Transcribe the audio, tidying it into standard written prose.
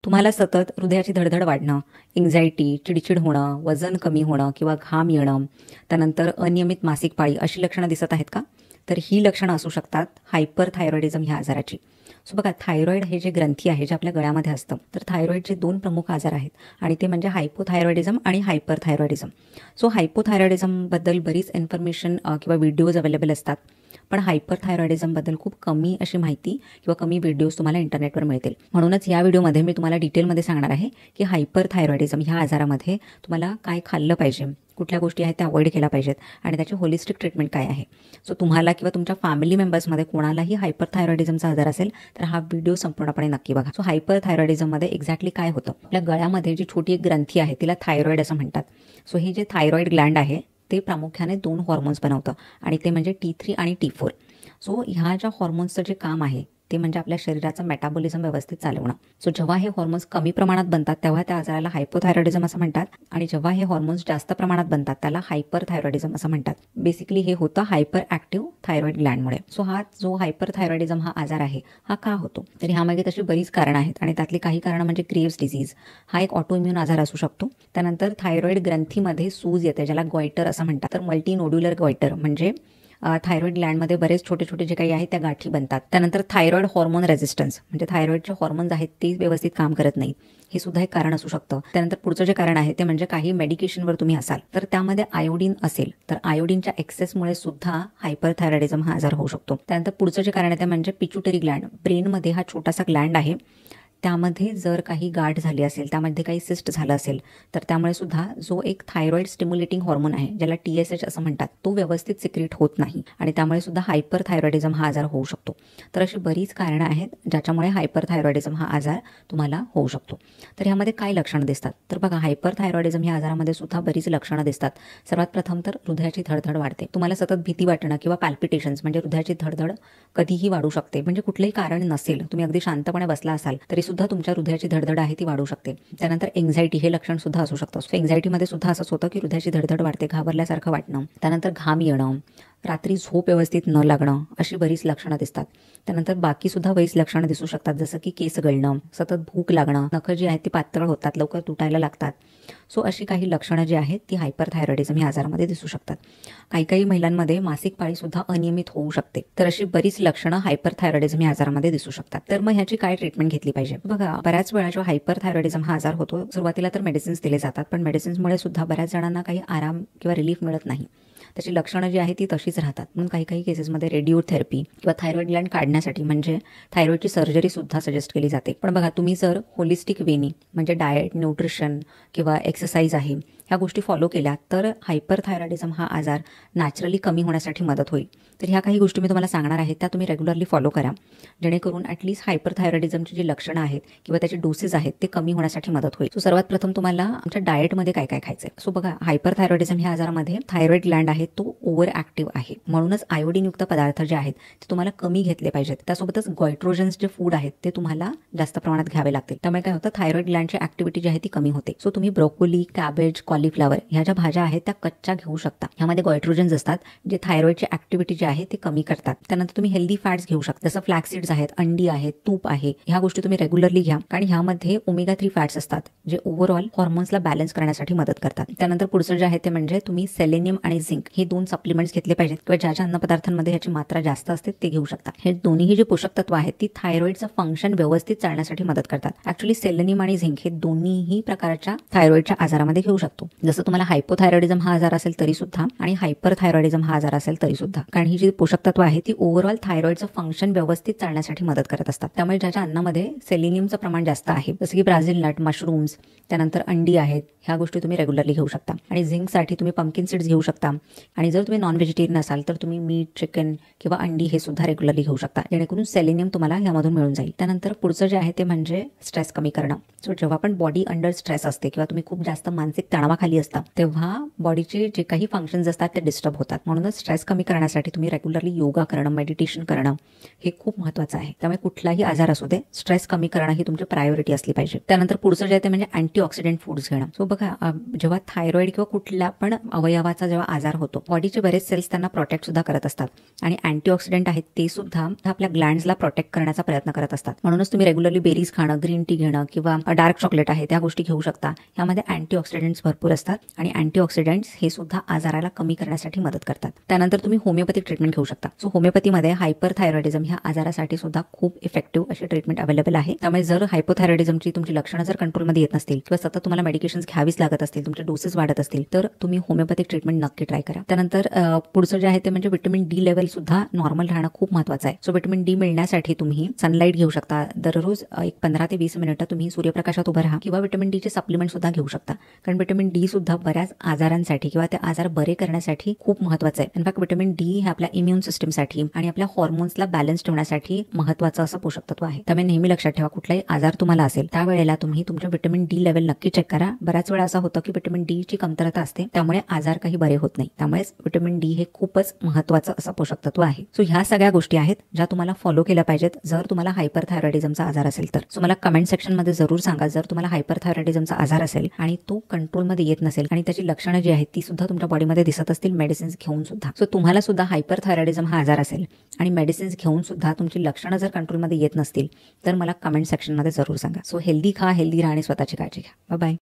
तुम्हाला सतत हृदयाची धडधड वाढणं, एन्झायटी, चिडचिड होणं, वजन कमी होणं किंवा घाम येणं, त्यानंतर अनियमित मासिक पाळी अशी लक्षणं दिसत आहेत का? तर ही लक्षणं असू शकतात हायपरथायरॉइडिझम ह्या आजाराची. सो बघा, थायरॉइड हे जे ग्रंथी आहे जे आपल्या गळ्यामध्ये असतं, तर थायरॉइडचे 2 प्रमुख आजार आहेत आणि ते म्हणजे हायपोथायरॉइडिझम आणि हायपरथायरॉइडिझम. सो हायपोथायरॉइडिझमबद्दल बरीच इन्फॉर्मेशन किंवा व्हिडिओज अवेलेबल असतात. पण हायपरथायरॉइडिझमबद्दल खूप कमी अशी माहिती किंवा कमी व्हिडिओज तुम्हाला इंटरनेटवर मिळतील. म्हणूनच या व्हिडिओमध्ये मी तुम्हाला डिटेलमध्ये सांगणार आहे की हायपरथायरॉइडिझम ह्या आजारामध्ये तुम्हाला काय खाल्लं पाहिजे, कुठल्या गोष्टी आहेत त्या अवॉइड केल्या पाहिजेत आणि त्याची होलिस्टिक ट्रीटमेंट काय आहे. सो तुम्हाला किंवा तुमच्या फॅमिली मेंबर्समध्ये कोणालाही हायपरथायरॉइडिझमचा आजार असेल तर हा व्हिडिओ संपूर्णपणे नक्की बघा. सो हायपरथायरॉइडिझममध्ये एक्झॅक्टली काय होतं? आपल्या गळ्यामध्ये जी छोटी एक ग्रंथी आहे तिला थायरॉइड असं म्हणतात. सो हे जे थायरॉइड ग्लँड आहे ते प्रामुख्याने 2 हॉर्मोन्स बनवतं आणि ते म्हणजे T3 आणि T4. सो ह्या ज्या हॉर्मोन्सचं जे काम आहे ते म्हणजे आपल्या शरीराचं मेटाबॉलिझम व्यवस्थित चालवणं. सो जेव्हा हे हॉर्मोन्स कमी प्रमाणात बनतात तेव्हा त्या आजाराला हायपोथायरॉइडिझम असं म्हणतात आणि जेव्हा हे हॉर्मोन्स जास्त प्रमाणात बनतात त्याला हायपरथायरॉइडिझम असं म्हणतात. बेसिकली हे होतं हायपर ॲक्टिव्ह थायरॉइड ग्लँडमुळे. सो हा जो हायपरथायरॉइडिझम हा आजार आहे हा का होतो? तर ह्यामागे तशी बरीच कारणं आहेत आणि त्यातली काही कारणं म्हणजे ग्रेव्स डिसीज, हा एक ऑटोइम्युन आजार असू शकतो. त्यानंतर थायरॉइड ग्रंथीमध्ये सूज येते ज्याला गॉयटर असं म्हणतात. तर मल्टीनोड्युलर गॉयटर म्हणजे थायरॉइड ग्लँडमध्ये बरेच छोटे छोटे जे काही आहेत त्या गाठी बनतात. त्यानंतर थायरॉइड हॉर्मोन रेझिस्टन्स म्हणजे थायरॉइडचे हॉर्मोन्स आहेत ते व्यवस्थित काम करत नाहीत, हे सुद्धा एक कारण असू शकतं. त्यानंतर पुढचं जे कारण आहे ते म्हणजे काही मेडिकेशनवर तुम्ही असाल तर त्यामध्ये आयोडीन असेल तर आयोडीनच्या एक्सेसमुळे सुद्धा हायपरथायरॉइडिझम हा आजार होऊ शकतो. त्यानंतर पुढचं जे कारण आहे ते म्हणजे पिट्युटरी ग्लँड. ब्रेनमध्ये हा छोटासा ग्लँड आहे, त्यामध्ये जर काही गाठ झाली असेल, त्यामध्ये काही सिस्ट झालं असेल तर त्यामुळे सुद्धा जो एक थायरॉइड स्टिम्युलेटिंग हॉर्मोन आहे ज्याला TSH असं म्हणतात तो व्यवस्थित सिक्रेट होत नाही आणि त्यामुळे सुद्धा हायपरथायरॉइडिझम हा आजार होऊ शकतो. तर अशी बरीच कारणं आहेत ज्याच्यामुळे हायपरथायरॉइडिझम हा आजार तुम्हाला होऊ शकतो. तर ह्यामध्ये काय लक्षणं दिसतात? तर बघा, हायपरथायरॉइडिझम या आजारामध्ये सुद्धा बरीच लक्षणं दिसतात. सर्वात प्रथम तर हृदयाची धडधड वाढते. तुम्हाला सतत भीती वाटणं किंवा पॅल्पिटेशन्स म्हणजे हृदयाची धडधड कधीही वाढू शकते. म्हणजे कुठलंही कारण नसेल, तुम्ही अगदी शांतपणे बसला असाल तरी सुद्धा तुमच्या हृदयाची धडधड आहे ती वाढू शकते. त्यानंतर एन्झायटी हे लक्षण सुद्धा असू शकतं. सो एन्झायटीमध्ये सुद्धा असंच होतं की हृदयाची धडधड वाढते, घाबरल्यासारखं वाटणं, त्यानंतर घाम येणं, रात्री झोप व्यवस्थित न लागणं, अशी बरीच लक्षणं दिसतात. त्यानंतर बाकी सुद्धा बरीच लक्षणं दिसू शकतात जसं की केस गळणं, सतत भूक लागणं, नखं जी आहेत ती पातळ होतात, लवकर तुटायला लागतात. सो अशी काही लक्षणं जी आहेत ती हायपरथायरॉइडिझम या आजारामध्ये दिसू शकतात. काही महिलांमध्ये मासिक पाळी सुद्धा अनियमित होऊ शकते. तर अशी बरीच लक्षणं हायपरथायरॉइडिझम या आजारामध्ये दिसू शकतात. तर मग ह्याची काय ट्रीटमेंट घेतली पाहिजे? बघा, बऱ्याच वेळा जो हायपरथायरॉइडिझम हा आजार होतो सुरुवातीला तर मेडिसिन्स दिले जातात, पण मेडिसिन्समुळे सुद्धा बऱ्याच जणांना काही आराम किंवा रिलीफ मिळत नाही. त्याची लक्षणं जी आहेत ती तशीच राहतात. म्हणून काही केसेसमध्ये रेडिओथेरपी किंवा थायरॉइड ग्लँड काढण्यासाठी म्हणजे थायरॉइडची सर्जरी सुद्धा सजेस्ट केली जाते. पण बघा, तुम्ही जर होलिस्टिक वेनी म्हणजे डाएट, न्यूट्रिशन किंवा एक्सरसाइज आहे ह्या गोष्टी फॉलो केल्या तर हायपरथायरॉइडिझम हा आजार नॅचरली कमी होण्यासाठी मदत होईल. तर ह्या काही गोष्टी मी तुम्हाला सांगणार आहे त्या तुम्ही रेग्युलरली फॉलो करा, जेणेकरून ॲटलीस्ट हायपरथायरॉइडिझमची जी लक्षणं आहेत किंवा त्याचे डोसेस आहेत ते कमी होण्यासाठी मदत होईल. सो सर्वात प्रथम तुम्हाला आमच्या डाएटमध्ये काय काय खायचं आहे. सो बघा, हायपरथायरॉइडिझम ह्या आजारामध्ये थायरॉइड ग्लँड आहे तो ओव्हर ॲक्टिव्ह आहे, म्हणूनच आयोडीनयुक्त पदार्थ जे आहेत ते तुम्हाला कमी घेतले पाहिजेत. त्यासोबतच गॉयट्रोजन्स जे फूड आहेत ते तुम्हाला जास्त प्रमाणात घ्यावे लागतील. त्यामुळे काय होतं, थायरॉइड ग्लँडची ॲक्टिव्हिटी जी आहे ती कमी होते. सो तुम्ही ब्रोकोली, कॅबेज, कॉलीफ्लावर ह्या ज्या भाज्या आहेत त्या कच्च्या घेऊ शकता. ह्यामध्ये गॉयट्रोजन्स असतात जे थायरॉइडची ॲक्टिव्हिटी जी आहे ती कमी करतात. त्यानंतर तुम्ही हेल्दी फॅट्स घेऊ शकता, जसं फ्लॅक्सीड्स आहेत, अंडी आहेत, तूप आहे. ह्या गोष्टी तुम्ही रेग्युलरली घ्या, कारण ह्यामध्ये ओमेगा 3 फॅट्स असतात जे ओव्हरऑल हॉर्मोन्सला बॅलन्स करण्यासाठी मदत करतात. त्यानंतर पुढचं जे आहे ते म्हणजे तुम्ही सेलेनियम आणि झिंक हे 2 सप्लिमेंट्स घेतले पाहिजेत किंवा ज्या अन्नपदार्थांमध्ये ह्याची मात्रा जास्त असते ते घेऊ शकता. हे दोन्ही जे पोषक तत्व आहेत ती थायरॉइडचं फंक्शन व्यवस्थित चालण्यासाठी मदत करतात. ऍक्च्युअली सेलेनियम आणि झिंक हे दोन्हीही प्रकारच्या थायरॉइडच्या आजारामध्ये घेऊ शकतो. जसं तुम्हाला हायपोथायरॉइडिझम हा आजार असेल तरी सुद्धा आणि हायपरथायरॉइडिझम हा आजार असेल तरी सुद्धा, कारण ही जी पोषक तत्व आहे ती ओव्हरऑल थायरॉइडचं फंक्शन व्यवस्थित चालण्यासाठी मदत करत असतात. त्यामुळे ज्याच्या अन्नामध्ये सेलेनियमचं प्रमाण जास्त आहे जसं की ब्राझील नट, मशरूम्स, त्यानंतर अंडी आहेत, ह्या गोष्टी तुम्ही रेग्युलरली घेऊ शकता. आणि झिंकसाठी तुम्ही पंपकिन सीड्स घेऊ शकता. आणि जर तुम्ही नॉन व्हेजिटेरियन असाल तर तुम्ही मीट, चिकन किंवा अंडी हे सुद्धा रेग्युलरली घेऊ शकता, जेणेकरून सेलेनियम तुम्हाला यामधून मिळून जाईल. त्यानंतर पुढचं जे आहे ते म्हणजे स्ट्रेस कमी करणं. सो जेव्हा पण बॉडी अंडर स्ट्रेस असते किंवा तुम्ही खूप जास्त मानसिक तणावाखाली दाबाखाली असतं तेव्हा बॉडीचे जे काही फंक्शन्स असतात ते डिस्टर्ब होतात. म्हणूनच स्ट्रेस कमी करण्यासाठी तुम्ही रेग्युलरली योगा करणं, मेडिटेशन करणं हे खूप महत्त्वाचं आहे. त्यामुळे कुठलाही आजार असू दे, स्ट्रेस कमी करणं ही तुमची प्रायोरिटी असली पाहिजे. त्यानंतर पुढचं जे आहे ते म्हणजे अँटीऑक्सिडंट फूड्स घेणं. सो बघा, जेव्हा थायरॉइड किंवा कुठल्या पण अवयवाचा जेव्हा आजार होतो, बॉडीचे बरेच सेल्स त्यांना प्रोटेक्ट सुद्धा करत असतात आणि अँटीऑक्सिडंट आहेत ते सुद्धा आपल्या ग्लँड्सला प्रोटेक्ट करण्याचा प्रयत्न करत असतात. म्हणूनच तुम्ही रेग्युलरली बेरीज खाणं, ग्रीन टी घेणं किंवा डार्क चॉकलेट आहे त्या गोष्टी घेऊ शकता. यामध्ये अँटीऑक्सिडंट्स भरपूर असतात आणि अँटीऑक्सिडंट्स हे सुद्धा आजाराला कमी करण्यासाठी मदत करतात. त्यानंतर तुम्ही होमिओपॅथिक ट्रीटमेंट घेऊ शकता. सो होमिओपॅथीमध्ये हायपरथायरॉइडिझम ह्या आजारासाठी सुद्धा खूप इफेक्टिव्ह अशी ट्रीटमेंट अवेलेबल आहे. त्यामुळे जर हायपोथायरॉइडिझमची तुमची लक्षणं जर कंट्रोलमध्ये येत नसतील किंवा सतत तुम्हाला मेडिकेशन्स घ्यावीच लागत असतील, तुमचे डोसेस वाढत असतील, तर तुम्ही होमिओपॅथिक ट्रीटमेंट नक्की ट्राय करा. त्यानंतर पुढचं जे आहे ते म्हणजे विटामिन डी लेवल सुद्धा नॉर्मल राहणं खूप महत्त्वाचं आहे. सो विटामिन डी मिळण्यासाठी तुम्ही सनलाईट घेऊ शकता. दररोज एक 15 ते 20 मिनिटं तुम्ही सूर्यप्रकाशात उभं राहा किंवा विटामिन डीचे सप्लिमेंट सुद्धा घेऊ शकता. कारण विटामिन डी सुद्धा बऱ्याच आजारांसाठी किंवा ते आजार बरे करण्यासाठी खूप महत्त्वाचं आहे. इनफॅक्ट विटामिन डी हे आपल्या इम्युन सिस्टमसाठी आणि आपल्या हॉर्मोन्सला बॅलन्स ठेवण्यासाठी महत्त्वाचं असं पोषक तत्व आहे. त्यामुळे नेहमी लक्षात ठेवा, कुठलाही आजार तुम्हाला असेल त्यावेळेला तुम्ही तुमच्या विटामिन डी लेवल नक्की चेक करा. बऱ्याच वेळा असं होतं की विटामिन डी ची कमतरता असते, त्यामुळे आजार काही बरे होत नाही. त्यामुळेच विटामिन डी हे खूपच महत्त्वाचं असं पोषक तत्व आहे. सो ह्या सगळ्या गोष्टी आहेत ज्या तुम्हाला फॉलो केल्या पाहिजेत जर तुम्हाला हायपरथायरॉइडिझमचा आजार असेल तर. सो मला कमेंट सेक्शनमध्ये जरूर सांगा जर तुम्हाला हायपरथायरॉइडिझमचा आजार असेल आणि तो कंट्रोलमध्ये येत नसेल आणि त्याची लक्षणं जी आहेत ती सुद्धा तुमच्या बॉडीमध्ये दिसत असतील मेडिसिन्स घेऊन सुद्धा. सो तुम्हाला सुद्धा हायपरथायरॉइडिझम हा आजार असेल आणि मेडिसिन्स घेऊन सुद्धा तुमची लक्षणं जर कंट्रोलमध्ये येत नसतील तर मला कमेंट सेक्शनमध्ये जरूर सांगा. सो हेल्दी खा, हेल्दी राहा आणि स्वतःची काळजी घ्या. Bye bye.